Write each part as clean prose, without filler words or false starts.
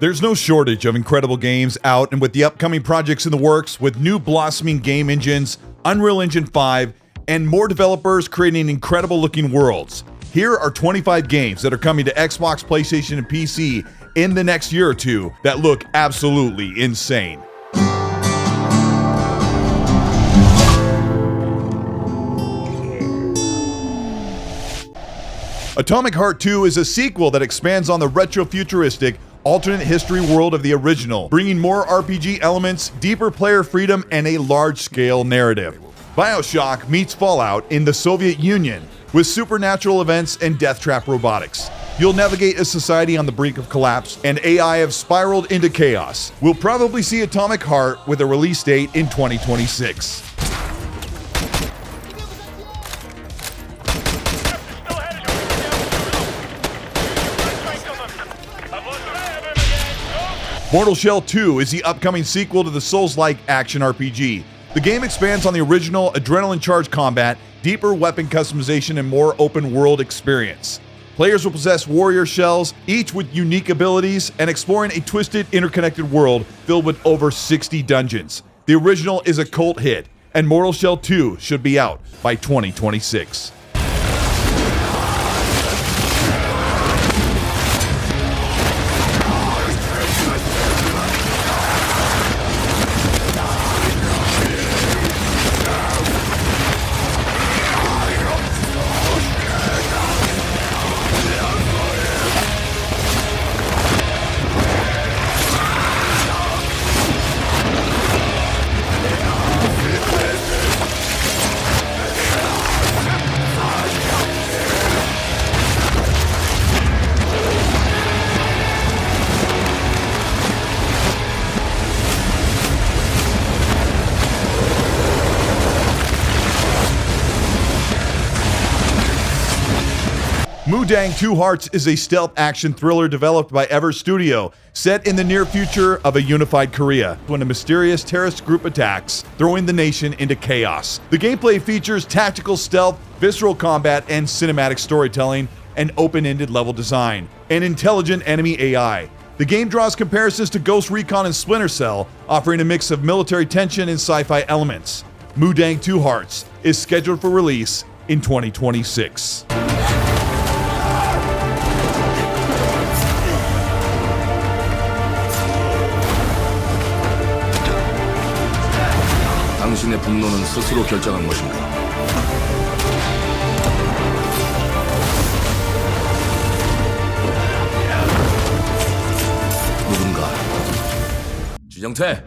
There's no shortage of incredible games out, and with the upcoming projects in the works, with new blossoming game engines, Unreal Engine 5, and more developers creating incredible looking worlds, here are 25 games that are coming to Xbox, PlayStation, and PC in the next year or two that look absolutely insane. Atomic Heart 2 is a sequel that expands on the retro-futuristic alternate history world of the original, bringing more RPG elements, deeper player freedom, and a large-scale narrative. BioShock meets Fallout in the Soviet Union with supernatural events and death trap robotics. You'll navigate a society on the brink of collapse, and AI have spiraled into chaos. We'll probably see Atomic Heart with a release date in 2026. Mortal Shell 2 is the upcoming sequel to the Souls-like action RPG. The game expands on the original adrenaline-charged combat, deeper weapon customization, and more open-world experience. Players will possess warrior shells, each with unique abilities, and exploring a twisted, interconnected world filled with over 60 dungeons. The original is a cult hit, and Mortal Shell 2 should be out by 2026. Mudang Two Hearts is a stealth action thriller developed by Ever Studio, set in the near future of a unified Korea, when a mysterious terrorist group attacks, throwing the nation into chaos. The gameplay features tactical stealth, visceral combat, and cinematic storytelling, and open-ended level design, and intelligent enemy AI. The game draws comparisons to Ghost Recon and Splinter Cell, offering a mix of military tension and sci-fi elements. Mudang Two Hearts is scheduled for release in 2026. 당신의 분노는 스스로 결정한 것인가? 누군가 주정태.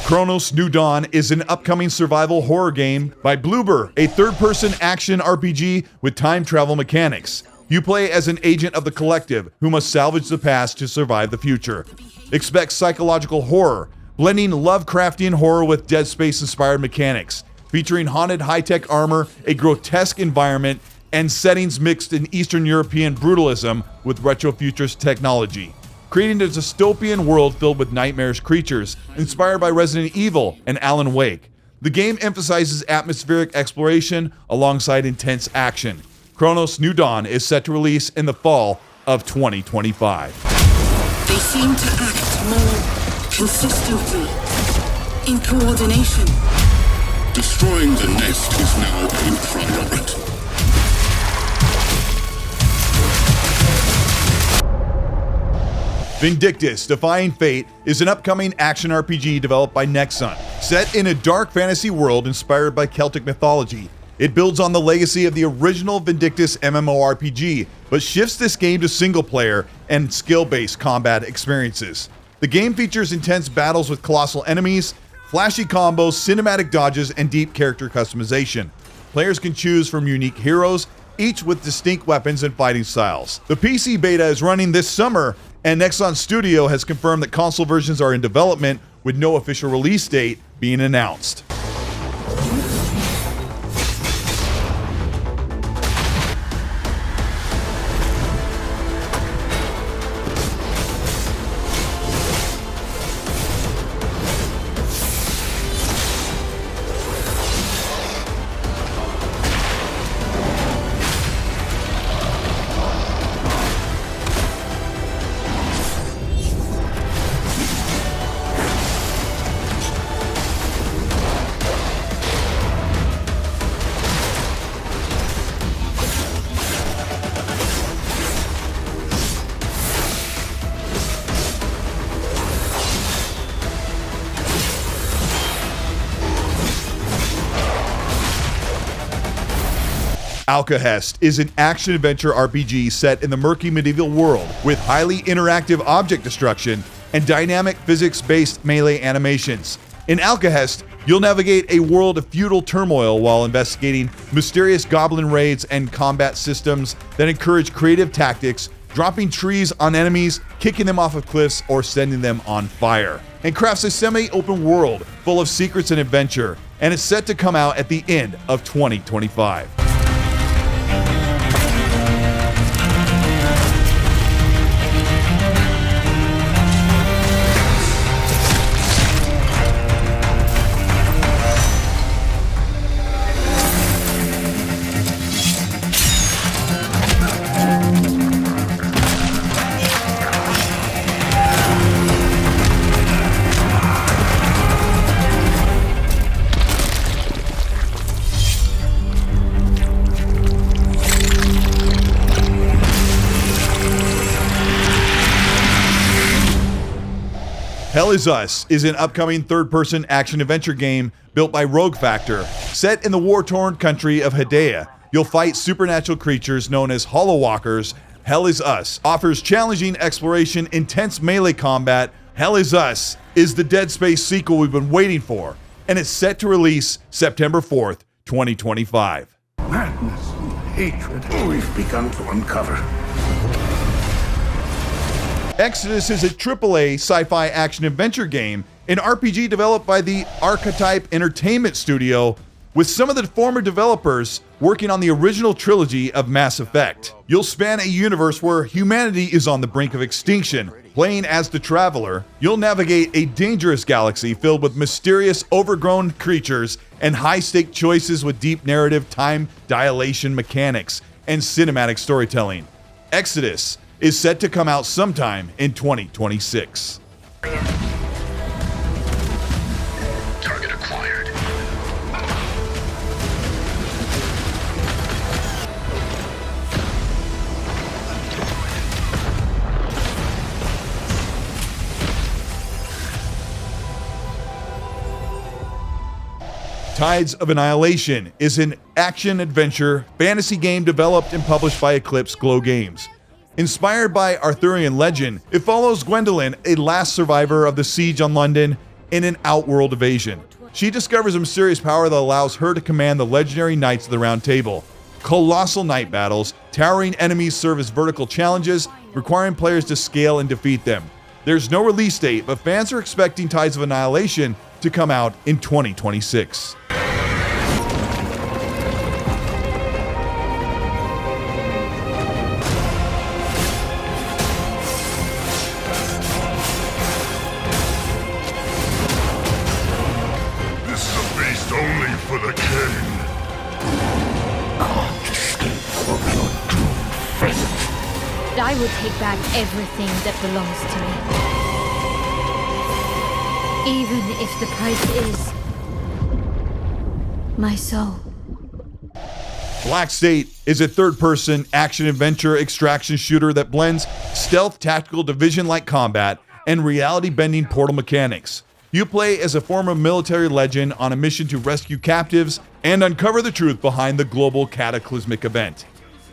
Cronos New Dawn is an upcoming survival horror game by Bloober, a third-person action RPG with time travel mechanics. You play as an agent of the collective who must salvage the past to survive the future. Expect psychological horror, blending Lovecraftian horror with Dead Space-inspired mechanics, featuring haunted high-tech armor, a grotesque environment, and settings mixed in Eastern European brutalism with retro-futurist technology, creating a dystopian world filled with nightmarish creatures, inspired by Resident Evil and Alan Wake. The game emphasizes atmospheric exploration alongside intense action. Cronos New Dawn is set to release in the fall of 2025. They seem to act more consistently, in coordination. Destroying the nest is now a priority. Vindictus: Defying Fate is an upcoming action RPG developed by Nexon. Set in a dark fantasy world inspired by Celtic mythology, it builds on the legacy of the original Vindictus MMORPG, but shifts this game to single-player and skill-based combat experiences. The game features intense battles with colossal enemies, flashy combos, cinematic dodges, and deep character customization. Players can choose from unique heroes, each with distinct weapons and fighting styles. The PC beta is running this summer, and Nexon Studio has confirmed that console versions are in development, with no official release date being announced. Alkahest is an action-adventure RPG set in the murky medieval world with highly interactive object destruction and dynamic physics-based melee animations. In Alkahest, you'll navigate a world of feudal turmoil while investigating mysterious goblin raids and combat systems that encourage creative tactics, dropping trees on enemies, kicking them off of cliffs, or sending them on fire. And crafts a semi-open world full of secrets and adventure, and it's set to come out at the end of 2025. Hell Is Us is an upcoming third-person action-adventure game built by Rogue Factor. Set in the war-torn country of Hedaya, you'll fight supernatural creatures known as Hollow-Walkers. Hell Is Us offers challenging exploration, intense melee combat. Hell Is Us is the Dead Space sequel we've been waiting for, and it's set to release September 4th, 2025. Madness and hatred we've begun to uncover. Exodus is a AAA sci-fi action-adventure game, an RPG developed by the Archetype Entertainment Studio, with some of the former developers working on the original trilogy of Mass Effect. You'll span a universe where humanity is on the brink of extinction. Playing as the Traveler, you'll navigate a dangerous galaxy filled with mysterious, overgrown creatures and high-stake choices with deep narrative, time dilation mechanics, and cinematic storytelling. Exodus is set to come out sometime in 2026. Target acquired. Tides of Annihilation is an action-adventure fantasy game developed and published by Eclipse Glow Games. Inspired by Arthurian legend, it follows Gwendolyn, a last survivor of the siege on London, in an outworld invasion. She discovers a mysterious power that allows her to command the legendary Knights of the Round Table. Colossal night battles, towering enemies serve as vertical challenges, requiring players to scale and defeat them. There's no release date, but fans are expecting Tides of Annihilation to come out in 2026. I will take back everything that belongs to me. Even if the price is my soul. Black State is a third-person action-adventure extraction shooter that blends stealth, tactical, division-like combat and reality-bending portal mechanics. You play as a former military legend on a mission to rescue captives and uncover the truth behind the global cataclysmic event.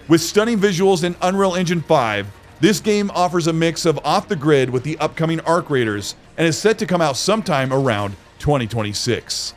With stunning visuals in Unreal Engine 5, this game offers a mix of off-the-grid with the upcoming Arc Raiders and is set to come out sometime around 2026.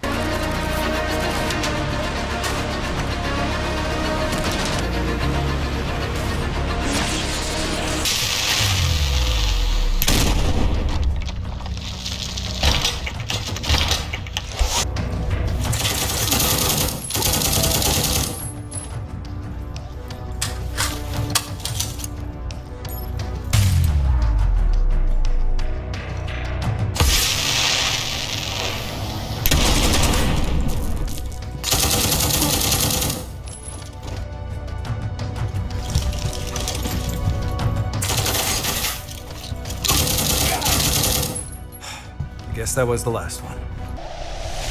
Guess that was the last one.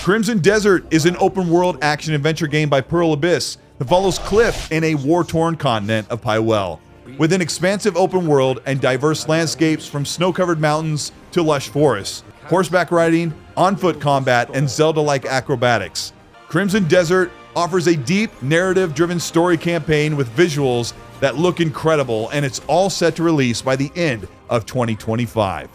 Crimson Desert is an open-world action-adventure game by Pearl Abyss that follows Cliff in a war-torn continent of Pywell. With an expansive open world and diverse landscapes from snow-covered mountains to lush forests, horseback riding, on-foot combat, and Zelda-like acrobatics. Crimson Desert offers a deep, narrative-driven story campaign with visuals that look incredible, and it's all set to release by the end of 2025.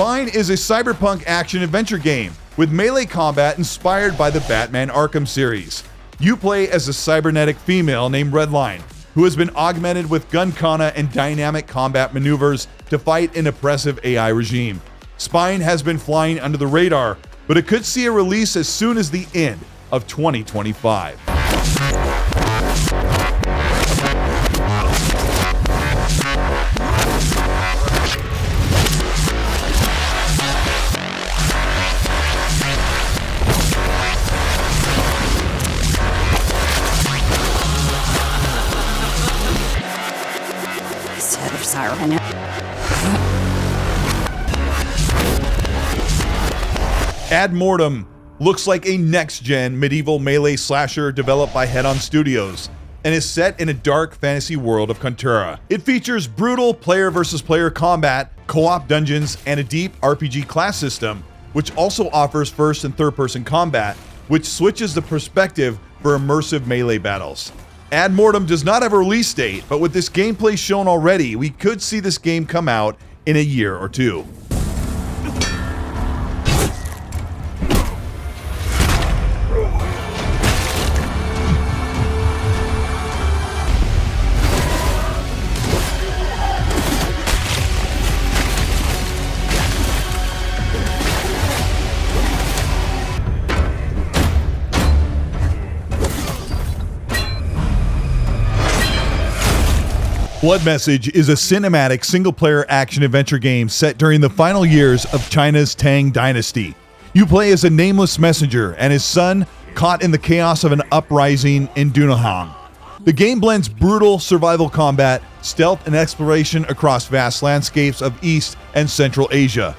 Defying is a cyberpunk action-adventure game with melee combat inspired by the Batman Arkham series. You play as a cybernetic female named Redline, who has been augmented with gun kana and dynamic combat maneuvers to fight an oppressive AI regime. Spine has been flying under the radar, but it could see a release as soon as the end of 2025. Add Mortem looks like a next-gen medieval melee slasher developed by Head-On Studios and is set in a dark fantasy world of Contura. It features brutal player-versus-player combat, co-op dungeons, and a deep RPG class system, which also offers first and third-person combat, which switches the perspective for immersive melee battles. Ad Mortem does not have a release date, but with this gameplay shown already, we could see this game come out in a year or two. Blood Message is a cinematic single-player action-adventure game set during the final years of China's Tang Dynasty. You play as a nameless messenger and his son caught in the chaos of an uprising in Dunhuang. The game blends brutal survival combat, stealth, and exploration across vast landscapes of East and Central Asia.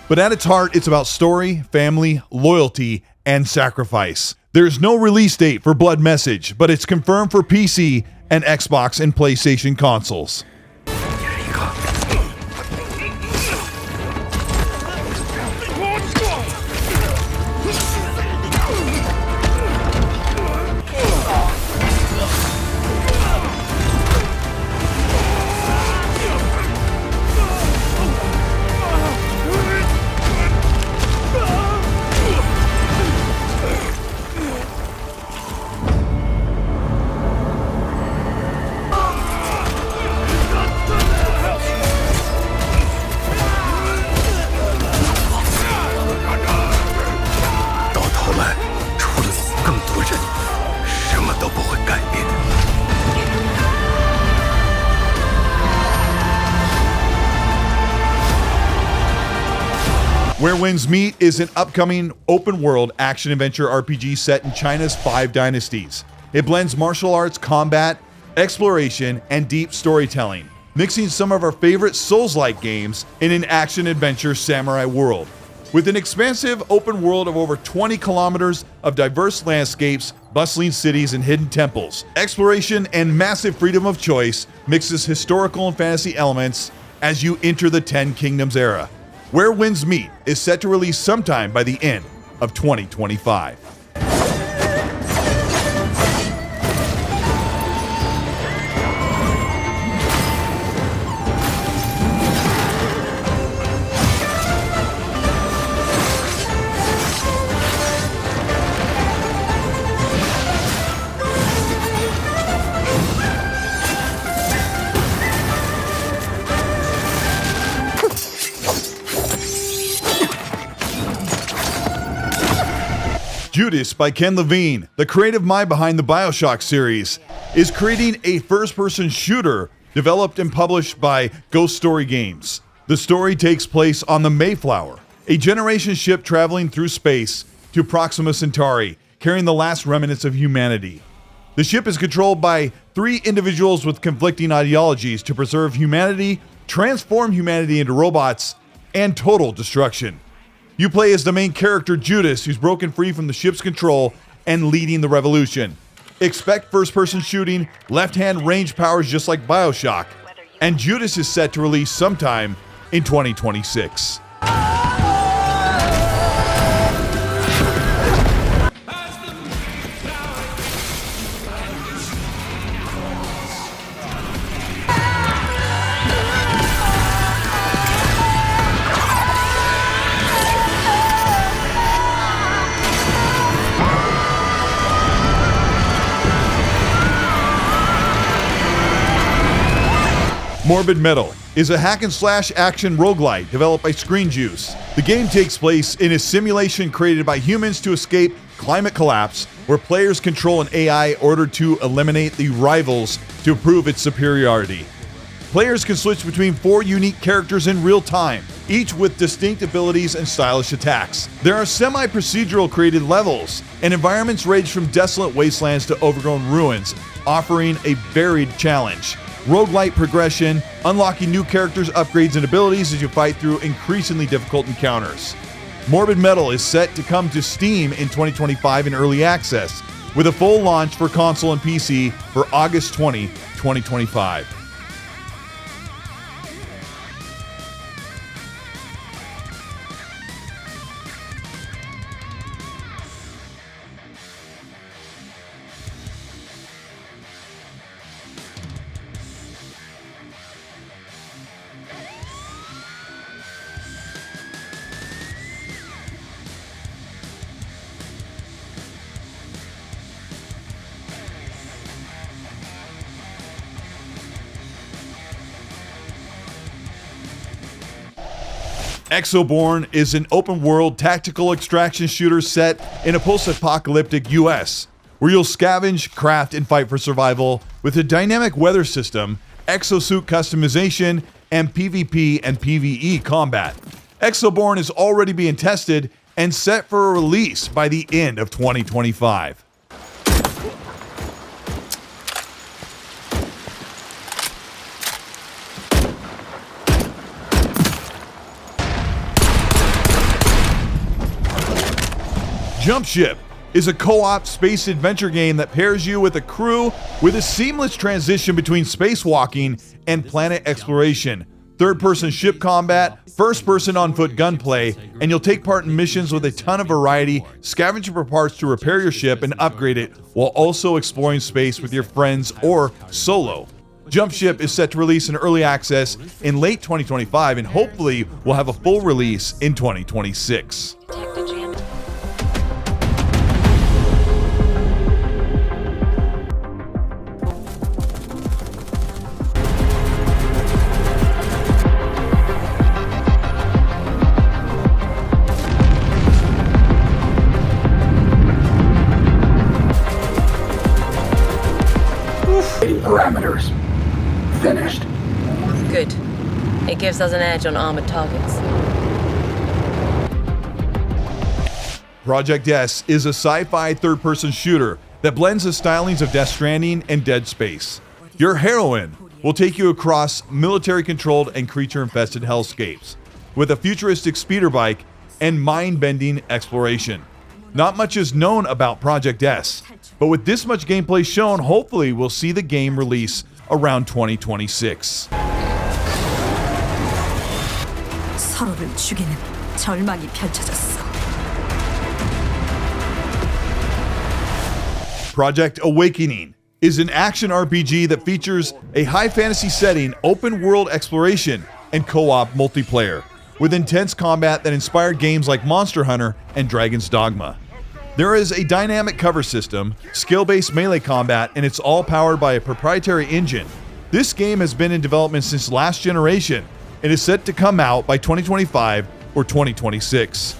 But at its heart, it's about story, family, loyalty, and sacrifice. There's no release date for Blood Message, but it's confirmed for PC and Xbox and PlayStation consoles. Where Winds Meet is an upcoming open-world action-adventure RPG set in China's 5 dynasties. It blends martial arts, combat, exploration, and deep storytelling, mixing some of our favorite Souls-like games in an action-adventure samurai world. With an expansive open world of over 20 kilometers of diverse landscapes, bustling cities, and hidden temples, exploration and massive freedom of choice mixes historical and fantasy elements as you enter the Ten Kingdoms era. Where Winds Meet is set to release sometime by the end of 2025. Judas by Ken Levine, the creative mind behind the BioShock series, is creating a first-person shooter developed and published by Ghost Story Games. The story takes place on the Mayflower, a generation ship traveling through space to Proxima Centauri, carrying the last remnants of humanity. The ship is controlled by 3 individuals with conflicting ideologies to preserve humanity, transform humanity into robots, and total destruction. You play as the main character Judas, who's broken free from the ship's control and leading the revolution. Expect first-person shooting, left-hand range powers just like BioShock, and Judas is set to release sometime in 2026. Morbid Metal is a hack-and-slash action roguelite developed by Screen Juice. The game takes place in a simulation created by humans to escape climate collapse, where players control an AI ordered to eliminate the rivals to prove its superiority. Players can switch between 4 unique characters in real time, each with distinct abilities and stylish attacks. There are semi-procedural created levels, and environments range from desolate wastelands to overgrown ruins, offering a varied challenge. Roguelite progression, unlocking new characters, upgrades, and abilities as you fight through increasingly difficult encounters. Morbid Metal is set to come to Steam in 2025 in early access, with a full launch for console and PC for August 20, 2025. Exoborne is an open-world tactical extraction shooter set in a post-apocalyptic US, where you'll scavenge, craft, and fight for survival with a dynamic weather system, exosuit customization, and PvP and PvE combat. Exoborne is already being tested and set for a release by the end of 2025. Jump Ship is a co-op space adventure game that pairs you with a crew with a seamless transition between spacewalking and planet exploration, third-person ship combat, first-person on-foot gunplay, and you'll take part in missions with a ton of variety, scavenging for parts to repair your ship and upgrade it, while also exploring space with your friends or solo. Jump Ship is set to release in early access in late 2025, and hopefully will have a full release in 2026. Parameters. Finished. Good. It gives us an edge on armored targets. Project S is a sci-fi third-person shooter that blends the stylings of Death Stranding and Dead Space. Your heroine will take you across military-controlled and creature-infested hellscapes with a futuristic speeder bike and mind-bending exploration. Not much is known about Project S, but with this much gameplay shown, hopefully we'll see the game release around 2026. 서로를 죽이는 절망이 펼쳐졌어. Project Awakening is an action RPG that features a high fantasy setting, open world exploration, and co-op multiplayer, with intense combat that inspired games like Monster Hunter and Dragon's Dogma. There is a dynamic cover system, skill-based melee combat, and it's all powered by a proprietary engine. This game has been in development since last generation and is set to come out by 2025 or 2026.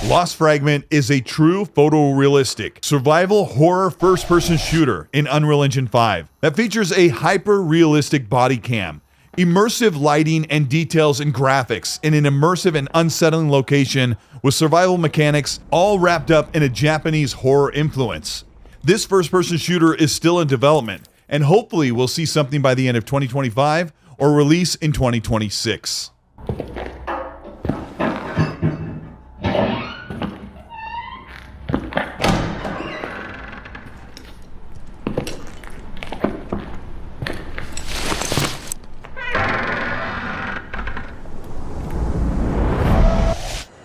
Lost Fragment is a true photorealistic survival horror first-person shooter in Unreal Engine 5 that features a hyper-realistic body cam, immersive lighting and details and graphics in an immersive and unsettling location with survival mechanics all wrapped up in a Japanese horror influence. This first-person shooter is still in development, and hopefully we'll see something by the end of 2025 or release in 2026.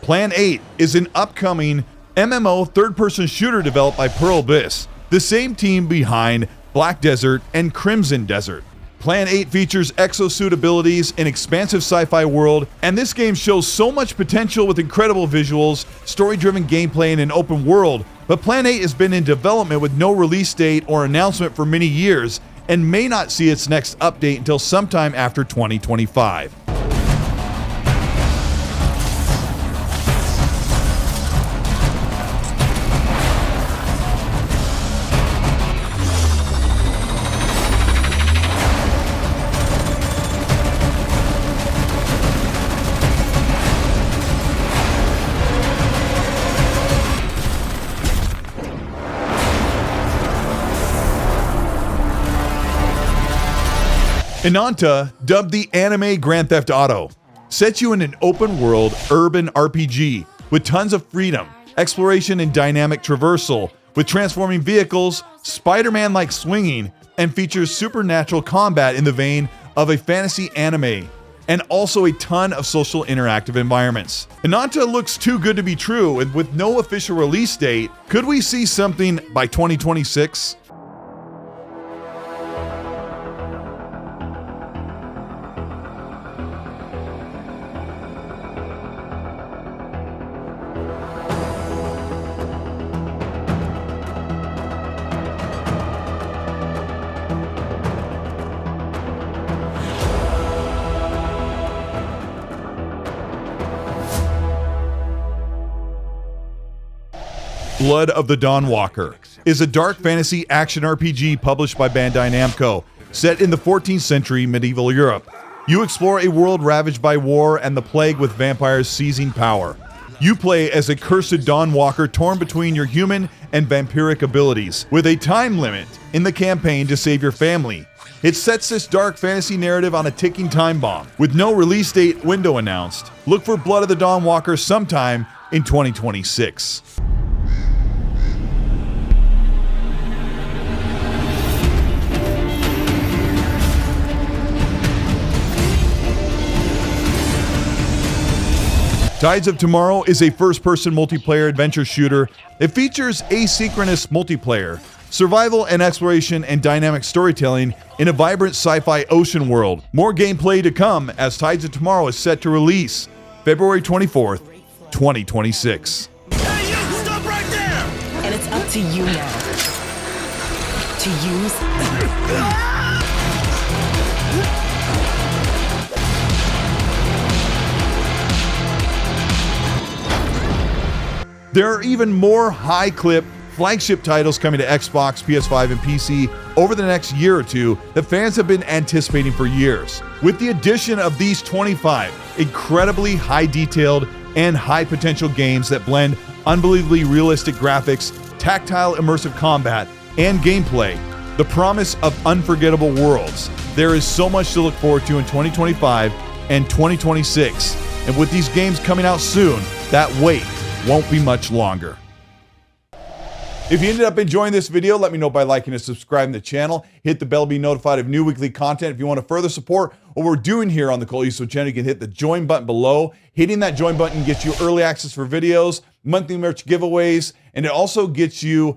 Plan 8 is an upcoming MMO third-person shooter developed by Pearl Abyss, the same team behind Black Desert and Crimson Desert. Plan 8 features exosuit abilities, an expansive sci-fi world, and this game shows so much potential with incredible visuals, story-driven gameplay, and an open world, but Plan 8 has been in development with no release date or announcement for many years, and may not see its next update until sometime after 2025. Ananta, dubbed the anime Grand Theft Auto, sets you in an open-world urban RPG with tons of freedom, exploration, and dynamic traversal, with transforming vehicles, Spider-Man-like swinging, and features supernatural combat in the vein of a fantasy anime, and also a ton of social interactive environments. Ananta looks too good to be true, and with no official release date, could we see something by 2026? Blood of the Dawnwalker is a dark fantasy action RPG published by Bandai Namco, set in the 14th century medieval Europe. You explore a world ravaged by war and the plague with vampires seizing power. You play as a cursed Dawnwalker torn between your human and vampiric abilities, with a time limit in the campaign to save your family. It sets this dark fantasy narrative on a ticking time bomb, with no release date window announced. Look for Blood of the Dawnwalker sometime in 2026. Tides of Tomorrow is a first-person multiplayer adventure shooter that features asynchronous multiplayer, survival and exploration, and dynamic storytelling in a vibrant sci-fi ocean world. More gameplay to come as Tides of Tomorrow is set to release February 24th, 2026. Hey, you! Stop right there! And it's up to you now to use. There are even more high-clip flagship titles coming to Xbox, PS5, and PC over the next year or two that fans have been anticipating for years. With the addition of these 25 incredibly high-detailed and high-potential games that blend unbelievably realistic graphics, tactile immersive combat, and gameplay, the promise of unforgettable worlds, there is so much to look forward to in 2025 and 2026. And with these games coming out soon, that wait won't be much longer. If you ended up enjoying this video, let me know by liking and subscribing to the channel. Hit the bell to be notified of new weekly content. If you want to further support what we're doing here on the Colteastwood channel, you can hit the join button below. Hitting that join button gets you early access for videos, monthly merch giveaways, and it also gets you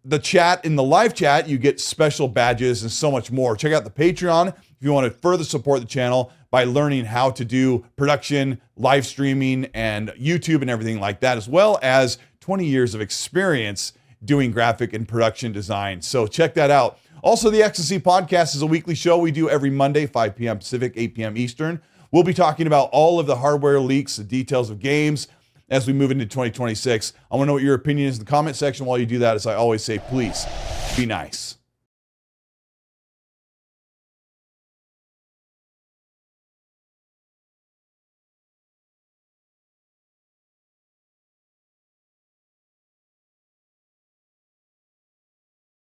the chat. In the live chat, you get special badges and so much more. Check out the Patreon if you want to further support the channel by learning how to do production, live streaming, and YouTube and everything like that, as well as 20 years of experience doing graphic and production design. So check that out. Also, the XNC Podcast is a weekly show we do every Monday, 5 p.m. Pacific, 8 p.m. Eastern. We'll be talking about all of the hardware leaks, the details of games, as we move into 2026. I want to know what your opinion is in the comment section. While you do that, as I always say, please be nice.